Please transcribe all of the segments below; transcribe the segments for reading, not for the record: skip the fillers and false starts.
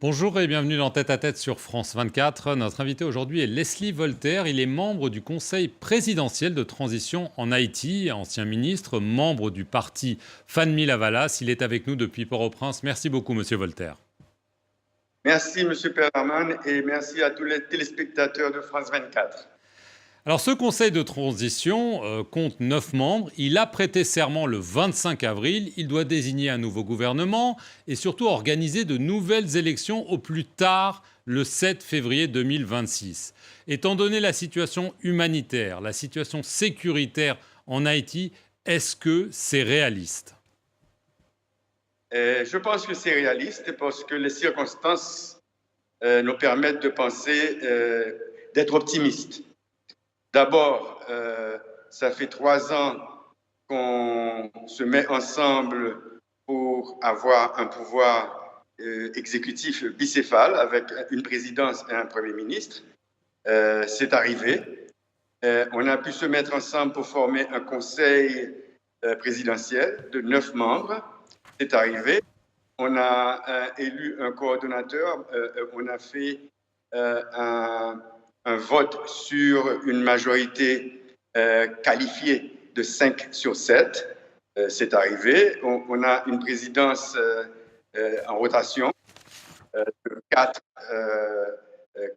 Bonjour et bienvenue dans Tête à Tête sur France 24. Notre invité aujourd'hui est Leslie Voltaire. Il est membre du Conseil présidentiel de transition en Haïti, ancien ministre, membre du parti Fanmi Lavalas. Il est avec nous depuis Port-au-Prince. Merci beaucoup, monsieur Voltaire. Merci, M. Perraman, et merci à tous les téléspectateurs de France 24. Alors, ce conseil de transition compte 9 membres. Il a prêté serment le 25 avril. Il doit désigner un nouveau gouvernement et surtout organiser de nouvelles élections au plus tard le 7 février 2026. Étant donné la situation humanitaire, la situation sécuritaire en Haïti, est-ce que c'est réaliste? Je pense que c'est réaliste parce que les circonstances nous permettent de penser, d'être optimistes. D'abord, ça fait 3 ans qu'on se met ensemble pour avoir un pouvoir exécutif bicéphale avec une présidence et un Premier ministre. C'est arrivé. On a pu se mettre ensemble pour former un conseil présidentiel de 9 membres. C'est arrivé. On a élu un coordonnateur. On a fait un vote sur une majorité qualifiée de 5 sur 7. C'est arrivé. On a une présidence en rotation de 4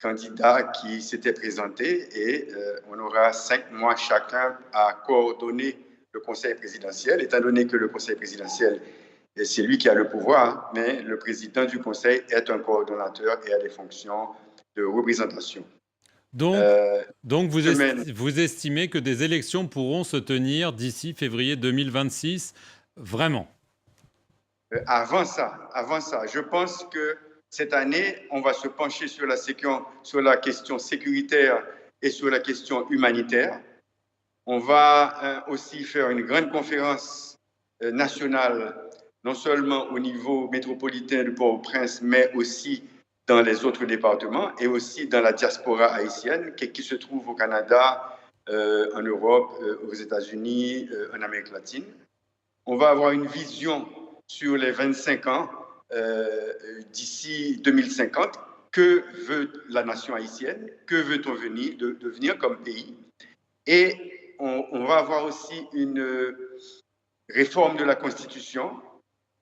candidats qui s'étaient présentés et on aura 5 mois chacun à coordonner le conseil présidentiel, étant donné que le conseil présidentiel, c'est lui qui a le pouvoir, mais le président du conseil est un coordonnateur et a des fonctions de représentation. Donc vous estimez que des élections pourront se tenir d'ici février 2026, vraiment? Avant ça, je pense que cette année, on va se pencher sur la question sécuritaire et sur la question humanitaire. On va aussi faire une grande conférence nationale, non seulement au niveau métropolitain de Port-au-Prince, mais aussi dans les autres départements et aussi dans la diaspora haïtienne qui se trouve au Canada, en Europe, aux États-Unis, en Amérique latine. On va avoir une vision sur les 25 ans d'ici 2050. Que veut la nation haïtienne? Que veut-on devenir comme pays? Et on va avoir aussi une réforme de la Constitution.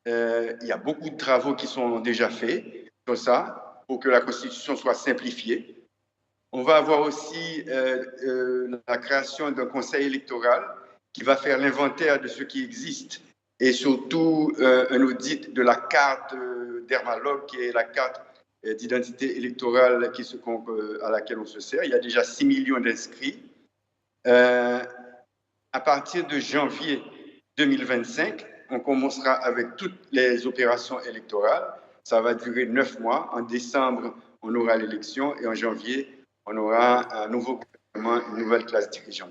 Il y a beaucoup de travaux qui sont déjà faits sur ça pour que la Constitution soit simplifiée. On va avoir aussi la création d'un conseil électoral qui va faire l'inventaire de ce qui existe et surtout un audit de la carte d'Hermalogue, qui est la carte d'identité électorale à laquelle on se sert. Il y a déjà 6 millions d'inscrits. À partir de janvier 2025, on commencera avec toutes les opérations électorales. Ça va durer 9 mois. En décembre, on aura l'élection et en janvier, on aura un nouveau gouvernement, une nouvelle classe dirigeante.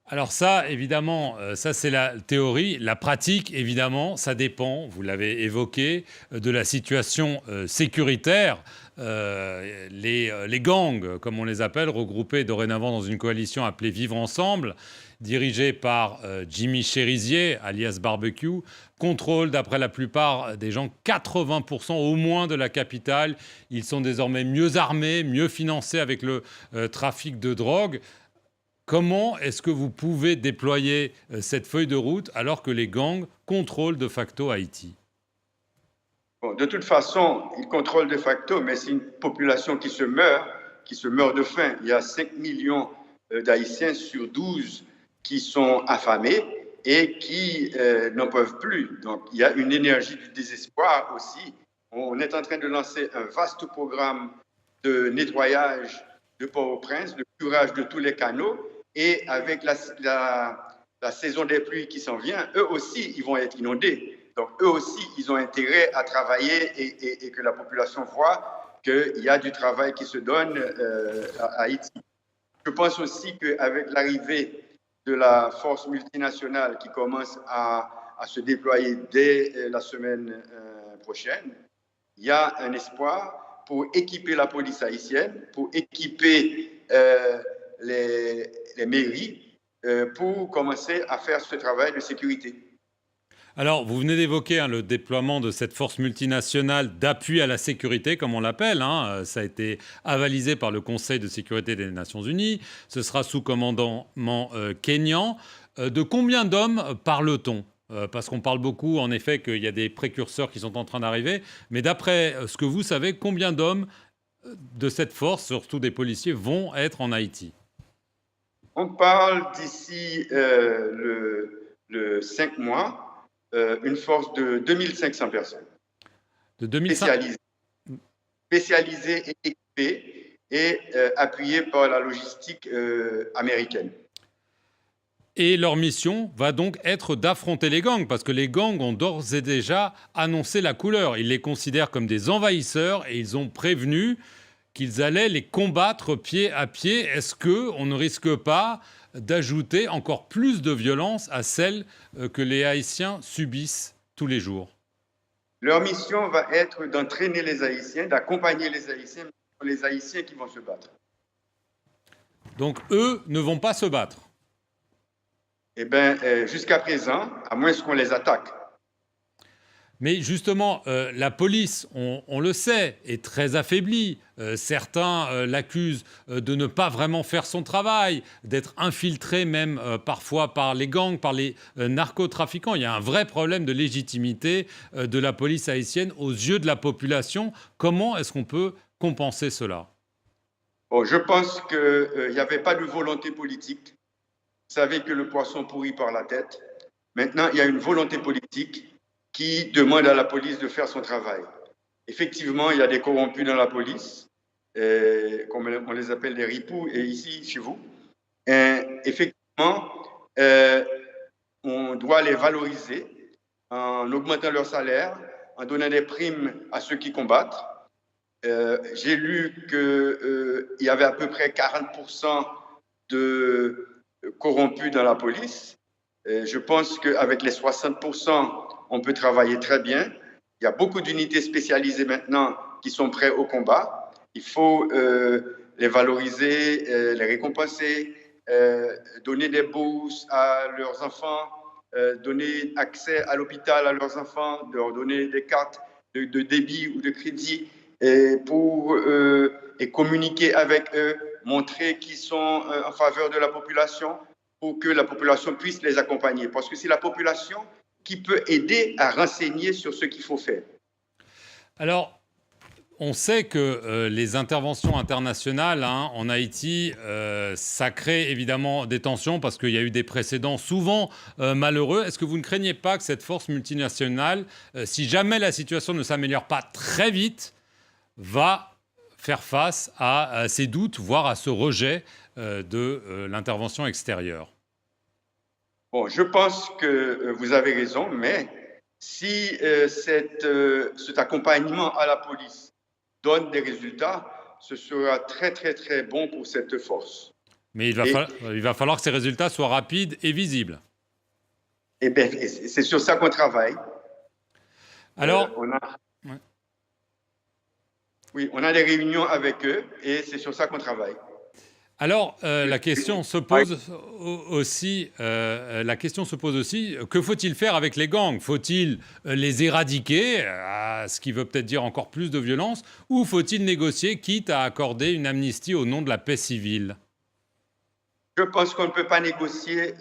Alors ça, évidemment, ça c'est la théorie. La pratique, évidemment, ça dépend, vous l'avez évoqué, de la situation sécuritaire. Les gangs, comme on les appelle, regroupés dorénavant dans une coalition appelée Vivre Ensemble, dirigée par Jimmy Cherizier, alias Barbecue, contrôlent, d'après la plupart des gens, 80% au moins de la capitale. Ils sont désormais mieux armés, mieux financés avec le trafic de drogue. Comment est-ce que vous pouvez déployer cette feuille de route alors que les gangs contrôlent de facto Haïti? Bon, de toute façon, ils contrôlent de facto, mais c'est une population qui se meurt de faim. Il y a 5 millions d'Haïtiens sur 12 qui sont affamés et qui n'en peuvent plus. Donc, il y a une énergie du désespoir aussi. On est en train de lancer un vaste programme de nettoyage de Port-au-Prince, de curage de tous les canaux. Et avec la saison des pluies qui s'en vient, eux aussi, ils vont être inondés. Donc, eux aussi, ils ont intérêt à travailler et que la population voit qu'il y a du travail qui se donne à Haïti. Je pense aussi qu'avec l'arrivée de la force multinationale qui commence à se déployer dès la semaine prochaine, il y a un espoir pour équiper la police haïtienne, pour équiper les mairies pour commencer à faire ce travail de sécurité. Alors, vous venez d'évoquer le déploiement de cette force multinationale d'appui à la sécurité, comme on l'appelle. Ça a été avalisé par le Conseil de sécurité des Nations Unies. Ce sera sous commandement kényan. De combien d'hommes parle-t-on? Parce qu'on parle beaucoup, en effet, qu'il y a des précurseurs qui sont en train d'arriver. Mais d'après ce que vous savez, combien d'hommes de cette force, surtout des policiers, vont être en Haïti? On parle d'ici le 5 mois, une force de 2500 personnes, De 2005. spécialisées et équipées et appuyées par la logistique américaine. Et leur mission va donc être d'affronter les gangs, parce que les gangs ont d'ores et déjà annoncé la couleur. Ils les considèrent comme des envahisseurs et ils ont prévenu qu'ils allaient les combattre pied à pied. Est-ce qu'on ne risque pas d'ajouter encore plus de violence à celle que les Haïtiens subissent tous les jours? Leur mission va être d'entraîner les Haïtiens, d'accompagner les Haïtiens qui vont se battre. Donc eux ne vont pas se battre. Eh bien, jusqu'à présent, à moins qu'on les attaque. Mais justement, la police, on le sait, est très affaiblie. Certains l'accusent de ne pas vraiment faire son travail, d'être infiltrée même parfois par les gangs, par les narcotrafiquants. Il y a un vrai problème de légitimité de la police haïtienne aux yeux de la population. Comment est-ce qu'on peut compenser cela? Bon, je pense qu'il n'y avait pas de volonté politique. Vous savez que le poisson pourrit par la tête. Maintenant, il y a une volonté politique qui demande à la police de faire son travail. Effectivement, il y a des corrompus dans la police, comme on les appelle des ripoux, et ici, chez vous. Effectivement, on doit les valoriser en augmentant leur salaire, en donnant des primes à ceux qui combattent. J'ai lu qu'il y avait à peu près 40% de corrompus dans la police. Je pense qu'avec les 60%, on peut travailler très bien. Il y a beaucoup d'unités spécialisées maintenant qui sont prêtes au combat. Il faut les valoriser, les récompenser, donner des bourses à leurs enfants, donner accès à l'hôpital à leurs enfants, leur donner des cartes de débit ou de crédit et communiquer avec eux, montrer qu'ils sont en faveur de la population pour que la population puisse les accompagner. Parce que c'est la population qui peut aider à renseigner sur ce qu'il faut faire. Alors, on sait que les interventions internationales en Haïti, ça crée évidemment des tensions parce qu'il y a eu des précédents souvent malheureux. Est-ce que vous ne craignez pas que cette force multinationale, si jamais la situation ne s'améliore pas très vite, va faire face à ces doutes, voire à ce rejet de l'intervention extérieure? Bon, je pense que vous avez raison, mais si cet accompagnement à la police donne des résultats, ce sera très, très, très bon pour cette force. Mais il va falloir que ces résultats soient rapides et visibles. Eh bien, c'est sur ça qu'on travaille. Alors, on a des réunions avec eux et c'est sur ça qu'on travaille. Alors, la question se pose aussi, que faut-il faire avec les gangs? Faut-il les éradiquer, ce qui veut peut-être dire encore plus de violence, ou faut-il négocier, quitte à accorder une amnistie au nom de la paix civile? Je pense qu'on ne peut pas négocier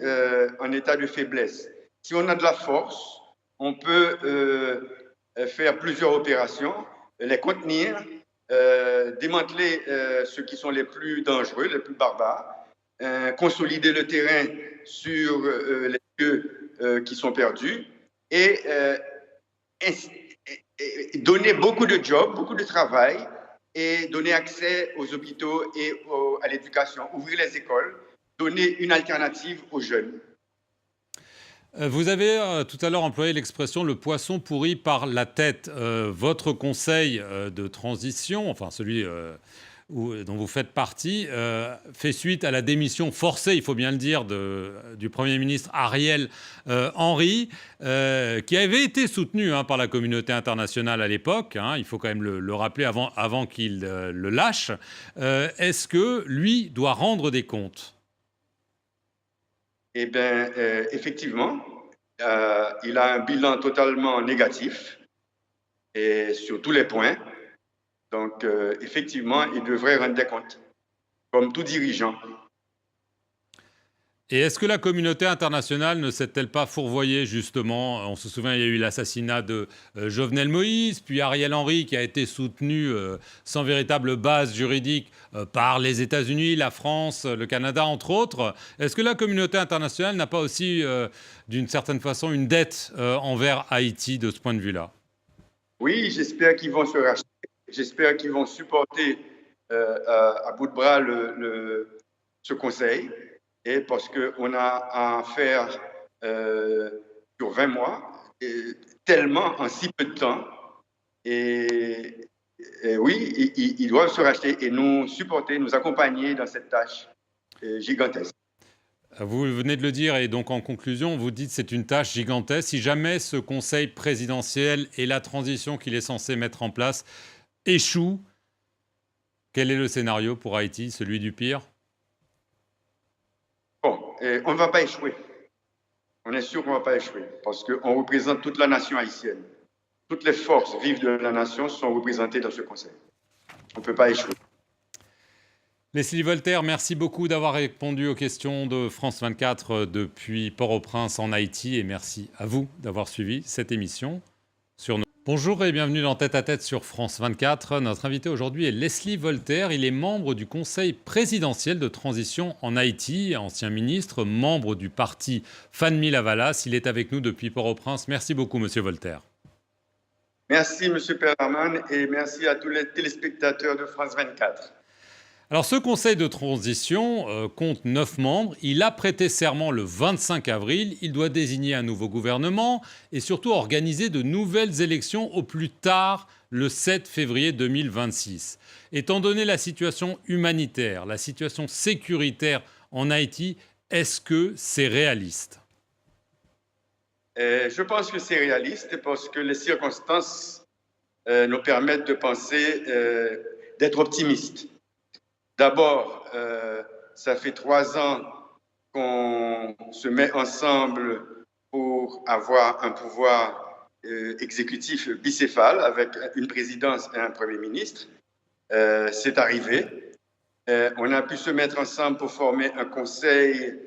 en état de faiblesse. Si on a de la force, on peut faire plusieurs opérations, les contenir, démanteler ceux qui sont les plus dangereux, les plus barbares, consolider le terrain sur les lieux qui sont perdus et donner beaucoup de jobs, beaucoup de travail et donner accès aux hôpitaux et à l'éducation, ouvrir les écoles, donner une alternative aux jeunes. Vous avez tout à l'heure employé l'expression « le poisson pourri par la tête ». Votre conseil de transition, enfin celui dont vous faites partie, fait suite à la démission forcée, il faut bien le dire, du Premier ministre Ariel Henry, qui avait été soutenu par la communauté internationale à l'époque, il faut quand même le rappeler avant qu'il le lâche. Est-ce que lui doit rendre des comptes? Eh bien, effectivement, il a un bilan totalement négatif et sur tous les points. Donc, effectivement, il devrait rendre des comptes, comme tout dirigeant. Et est-ce que la communauté internationale ne s'est-elle pas fourvoyée, justement? On se souvient, il y a eu l'assassinat de Jovenel Moïse, puis Ariel Henry, qui a été soutenu sans véritable base juridique par les États-Unis, la France, le Canada, entre autres. Est-ce que la communauté internationale n'a pas aussi, d'une certaine façon, une dette envers Haïti de ce point de vue-là? Oui, j'espère qu'ils vont se racheter. J'espère qu'ils vont supporter à bout de bras ce conseil. Et parce qu'on a à faire sur 20 mois, tellement en si peu de temps. Et oui, ils doivent se racheter et nous supporter, nous accompagner dans cette tâche gigantesque. Vous venez de le dire, et donc en conclusion, vous dites que c'est une tâche gigantesque. Si jamais ce conseil présidentiel et la transition qu'il est censé mettre en place échouent, quel est le scénario pour Haïti, celui du pire? Bon, on ne va pas échouer. On est sûr qu'on ne va pas échouer parce qu'on représente toute la nation haïtienne. Toutes les forces vives de la nation sont représentées dans ce conseil. On ne peut pas échouer. Leslie Voltaire, merci beaucoup d'avoir répondu aux questions de France 24 depuis Port-au-Prince en Haïti, et merci à vous d'avoir suivi cette émission sur nos... Bonjour et bienvenue dans Tête à Tête sur France 24. Notre invité aujourd'hui est Leslie Voltaire. Il est membre du Conseil présidentiel de transition en Haïti, ancien ministre, membre du parti Fanmi Lavalas. Il est avec nous depuis Port-au-Prince. Merci beaucoup, monsieur Voltaire. Merci, monsieur Perman, et merci à tous les téléspectateurs de France 24. Alors, ce conseil de transition compte 9 membres. Il a prêté serment le 25 avril. Il doit désigner un nouveau gouvernement et surtout organiser de nouvelles élections au plus tard le 7 février 2026. Étant donné la situation humanitaire, la situation sécuritaire en Haïti, est-ce que c'est réaliste? Je pense que c'est réaliste parce que les circonstances nous permettent de penser, d'être optimistes. D'abord, ça fait 3 ans qu'on se met ensemble pour avoir un pouvoir exécutif bicéphale avec une présidence et un Premier ministre. C'est arrivé. On a pu se mettre ensemble pour former un conseil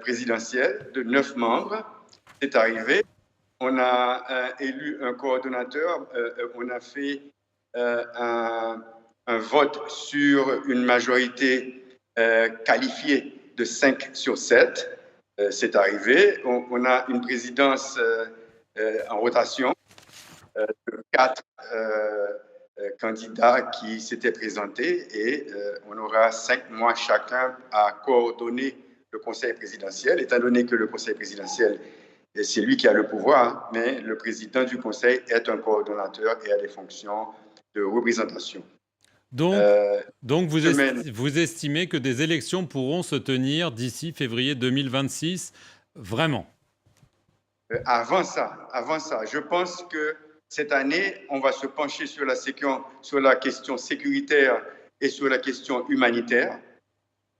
présidentiel de 9 membres. C'est arrivé. On a élu un coordonnateur. On a fait un vote sur une majorité qualifiée de 5 sur 7. C'est arrivé. On a une présidence en rotation de 4 candidats qui s'étaient présentés et on aura 5 mois chacun à coordonner le conseil présidentiel, étant donné que le conseil présidentiel, c'est lui qui a le pouvoir, mais le président du conseil est un coordonnateur et a des fonctions de représentation. Donc vous estimez que des élections pourront se tenir d'ici février 2026, vraiment? Avant ça, je pense que cette année, on va se pencher sur la question sécuritaire et sur la question humanitaire.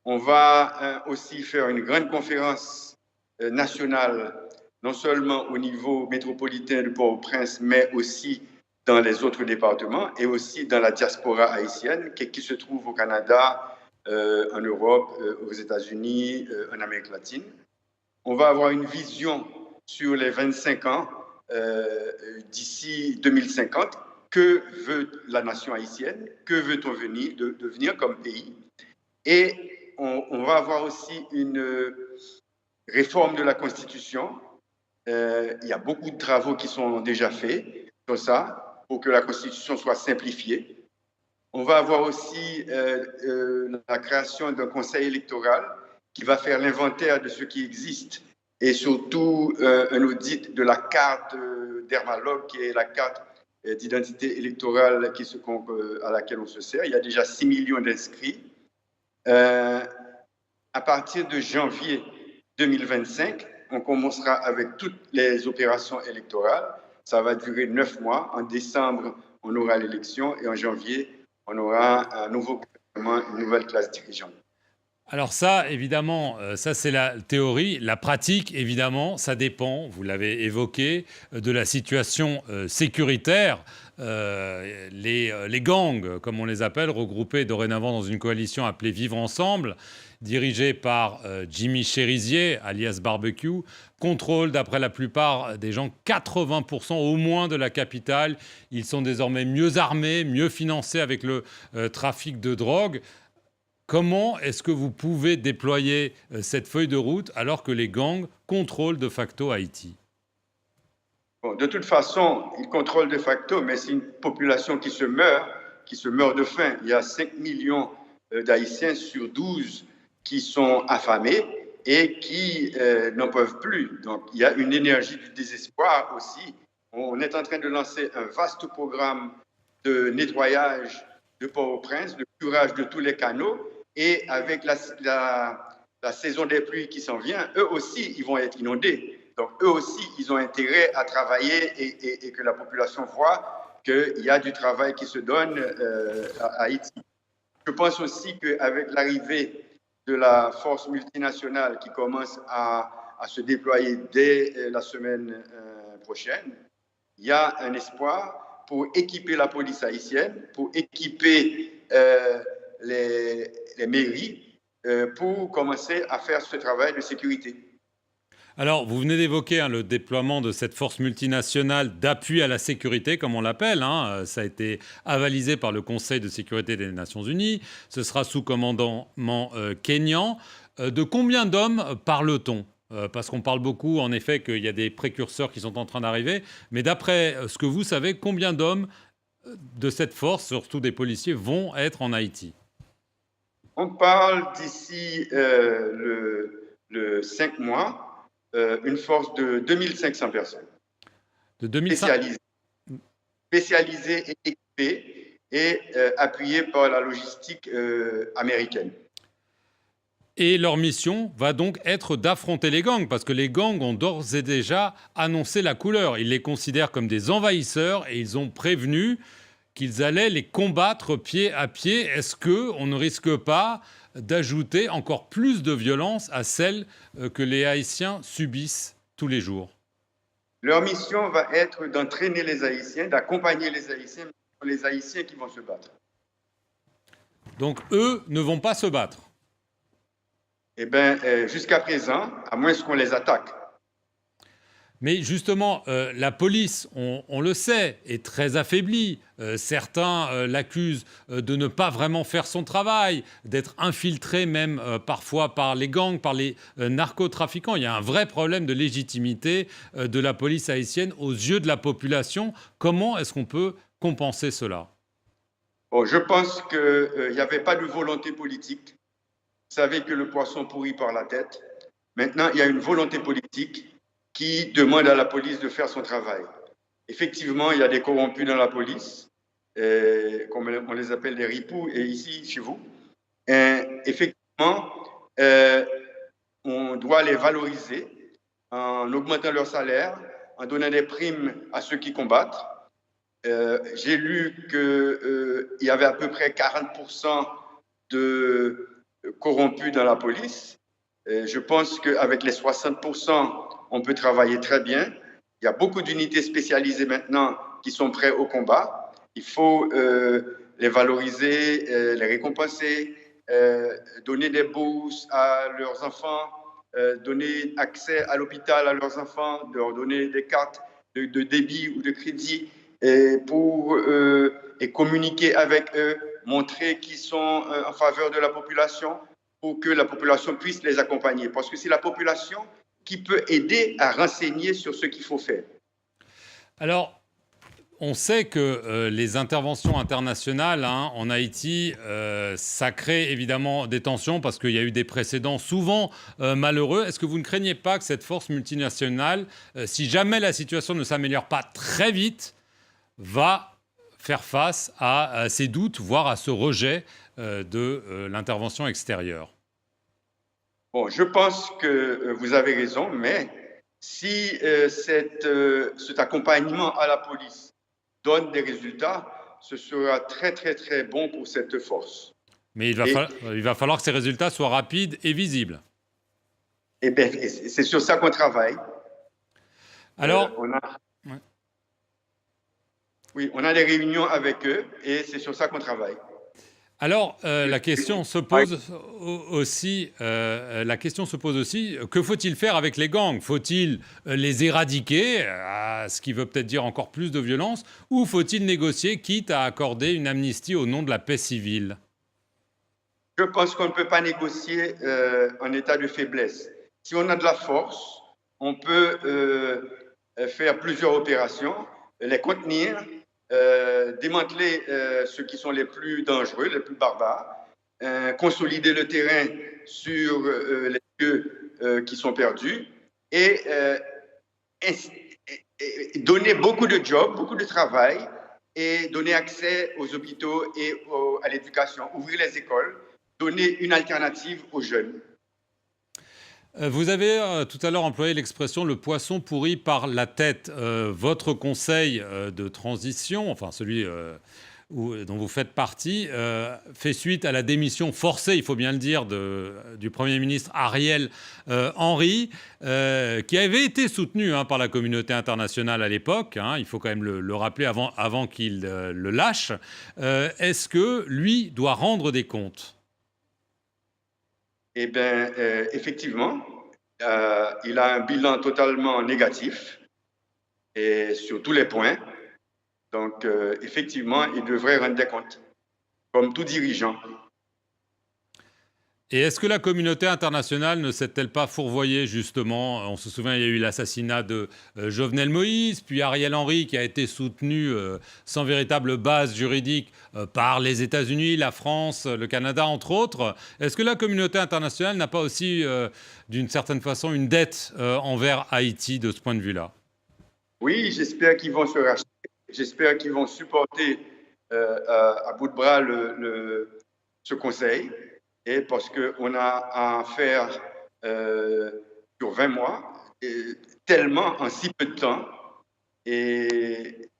On va aussi faire une grande conférence nationale, non seulement au niveau métropolitain de Port-au-Prince, mais aussi dans les autres départements et aussi dans la diaspora haïtienne qui se trouve au Canada, en Europe, aux États-Unis, en Amérique latine. On va avoir une vision sur les 25 ans d'ici 2050. Que veut la nation haïtienne? Que veut-on devenir comme pays? Et on va avoir aussi une réforme de la Constitution. Il y a beaucoup de travaux qui sont déjà faits sur ça, pour que la Constitution soit simplifiée. On va avoir aussi la création d'un conseil électoral qui va faire l'inventaire de ce qui existe et surtout un audit de la carte d'Hermalogue, qui est la carte d'identité électorale à laquelle on se sert. Il y a déjà 6 millions d'inscrits. À partir de janvier 2025, on commencera avec toutes les opérations électorales. Ça va durer 9 mois. En décembre, on aura l'élection et en janvier, on aura un nouveau gouvernement, une nouvelle classe dirigeante. Alors ça, évidemment, ça c'est la théorie. La pratique, évidemment, ça dépend, vous l'avez évoqué, de la situation sécuritaire. Les gangs, comme on les appelle, regroupés dorénavant dans une coalition appelée Vivre Ensemble, dirigée par Jimmy Cherizier, alias Barbecue, contrôlent, d'après la plupart des gens, 80% au moins de la capitale. Ils sont désormais mieux armés, mieux financés avec le trafic de drogue. Comment est-ce que vous pouvez déployer cette feuille de route alors que les gangs contrôlent de facto Haïti? Bon, de toute façon, ils contrôlent de facto, mais c'est une population qui se meurt de faim. Il y a 5 millions d'Haïtiens sur 12 qui sont affamés et qui n'en peuvent plus. Donc, il y a une énergie du désespoir aussi. On est en train de lancer un vaste programme de nettoyage de Port-au-Prince, de curage de tous les canaux. Et avec la saison des pluies qui s'en vient, eux aussi, ils vont être inondés. Donc, eux aussi, ils ont intérêt à travailler et que la population voit qu'il y a du travail qui se donne à Haïti. Je pense aussi qu'avec l'arrivée de la force multinationale qui commence à se déployer dès la semaine prochaine, il y a un espoir pour équiper la police haïtienne, pour équiper les mairies pour commencer à faire ce travail de sécurité. Alors, vous venez d'évoquer le déploiement de cette force multinationale d'appui à la sécurité, comme on l'appelle. Ça a été avalisé par le Conseil de sécurité des Nations Unies. Ce sera sous commandement kényan. De combien d'hommes parle-t-on? Parce qu'on parle beaucoup, en effet, qu'il y a des précurseurs qui sont en train d'arriver. Mais d'après ce que vous savez, combien d'hommes de cette force, surtout des policiers, vont être en Haïti? On parle d'ici le 5 mois, une force de 2500 personnes. De 2500 spécialisées et équipées et appuyées par la logistique américaine. Et leur mission va donc être d'affronter les gangs, parce que les gangs ont d'ores et déjà annoncé la couleur. Ils les considèrent comme des envahisseurs et ils ont prévenu qu'ils allaient les combattre pied à pied. Est-ce qu'on ne risque pas d'ajouter encore plus de violence à celle que les Haïtiens subissent tous les jours? Leur mission va être d'entraîner les Haïtiens, d'accompagner les Haïtiens qui vont se battre. Donc eux ne vont pas se battre? Eh bien, jusqu'à présent, à moins qu'on les attaque. Mais justement, la police, on le sait, est très affaiblie. Certains l'accusent de ne pas vraiment faire son travail, d'être infiltrée même parfois par les gangs, par les narcotrafiquants. Il y a un vrai problème de légitimité de la police haïtienne aux yeux de la population. Comment est-ce qu'on peut compenser cela? Bon, je pense qu'il n'y avait pas de volonté politique. Vous savez que le poisson pourrit par la tête. Maintenant, il y a une volonté politique qui demande à la police de faire son travail. Effectivement, il y a des corrompus dans la police, comme on les appelle les ripoux, et ici, chez vous. Effectivement, on doit les valoriser en augmentant leur salaire, en donnant des primes à ceux qui combattent. J'ai lu qu'il y avait à peu près 40% de corrompus dans la police. Je pense qu'avec les 60%, on peut travailler très bien. Il y a beaucoup d'unités spécialisées maintenant qui sont prêtes au combat. Il faut les valoriser, les récompenser, donner des bourses à leurs enfants, donner accès à l'hôpital à leurs enfants, leur donner des cartes de débit ou de crédit et communiquer avec eux, montrer qu'ils sont en faveur de la population pour que la population puisse les accompagner. Parce que c'est la population qui peut aider à renseigner sur ce qu'il faut faire. Alors, on sait que les interventions internationales en Haïti, ça crée évidemment des tensions parce qu'il y a eu des précédents souvent malheureux. Est-ce que vous ne craignez pas que cette force multinationale, si jamais la situation ne s'améliore pas très vite, va faire face à ces doutes, voire à ce rejet de l'intervention extérieure? Bon, je pense que vous avez raison, mais si cet accompagnement à la police donne des résultats, ce sera très, très, très bon pour cette force. Mais il va falloir que ces résultats soient rapides et visibles. Et bien, c'est sur ça qu'on travaille. Alors, on a des réunions avec eux et c'est sur ça qu'on travaille. Alors, la question se pose aussi, que faut-il faire avec les gangs? Faut-il les éradiquer, ce qui veut peut-être dire encore plus de violence, ou faut-il négocier, quitte à accorder une amnistie au nom de la paix civile? Je pense qu'on ne peut pas négocier en état de faiblesse. Si on a de la force, on peut faire plusieurs opérations, les contenir, démanteler ceux qui sont les plus dangereux, les plus barbares, consolider le terrain sur les lieux qui sont perdus et donner beaucoup de jobs, beaucoup de travail et donner accès aux hôpitaux et à l'éducation, ouvrir les écoles, donner une alternative aux jeunes. Vous avez tout à l'heure employé l'expression « le poisson pourri par la tête ». Votre conseil de transition, enfin celui dont vous faites partie, fait suite à la démission forcée, il faut bien le dire, du Premier ministre Ariel Henry, qui avait été soutenu par la communauté internationale à l'époque, il faut quand même le rappeler avant qu'il le lâche. Est-ce que lui doit rendre des comptes ? Eh bien, effectivement, il a un bilan totalement négatif et sur tous les points. Donc, effectivement, il devrait rendre des comptes, comme tout dirigeant. Et est-ce que la communauté internationale ne s'est-elle pas fourvoyée, justement? On se souvient, il y a eu l'assassinat de Jovenel Moïse, puis Ariel Henry, qui a été soutenu sans véritable base juridique par les États-Unis, la France, le Canada, entre autres. Est-ce que la communauté internationale n'a pas aussi, d'une certaine façon, une dette envers Haïti de ce point de vue-là? Oui, j'espère qu'ils vont se racheter. J'espère qu'ils vont supporter à bout de bras ce conseil. Et parce qu'on a à faire sur 20 mois, tellement en si peu de temps. Et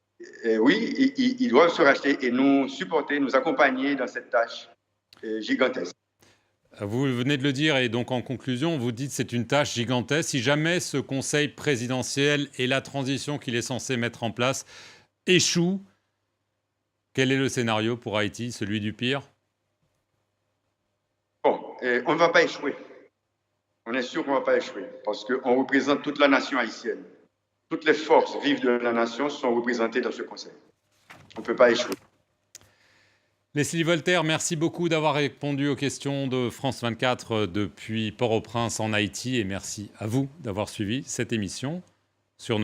oui, ils doivent se racheter et nous supporter, nous accompagner dans cette tâche gigantesque. Vous venez de le dire et donc en conclusion, vous dites que c'est une tâche gigantesque. Si jamais ce conseil présidentiel et la transition qu'il est censé mettre en place échouent, quel est le scénario pour Haïti, celui du pire ? Bon, on ne va pas échouer. On est sûr qu'on ne va pas échouer parce qu'on représente toute la nation haïtienne. Toutes les forces vives de la nation sont représentées dans ce conseil. On ne peut pas échouer. Leslie Voltaire, merci beaucoup d'avoir répondu aux questions de France 24 depuis Port-au-Prince en Haïti et merci à vous d'avoir suivi cette émission sur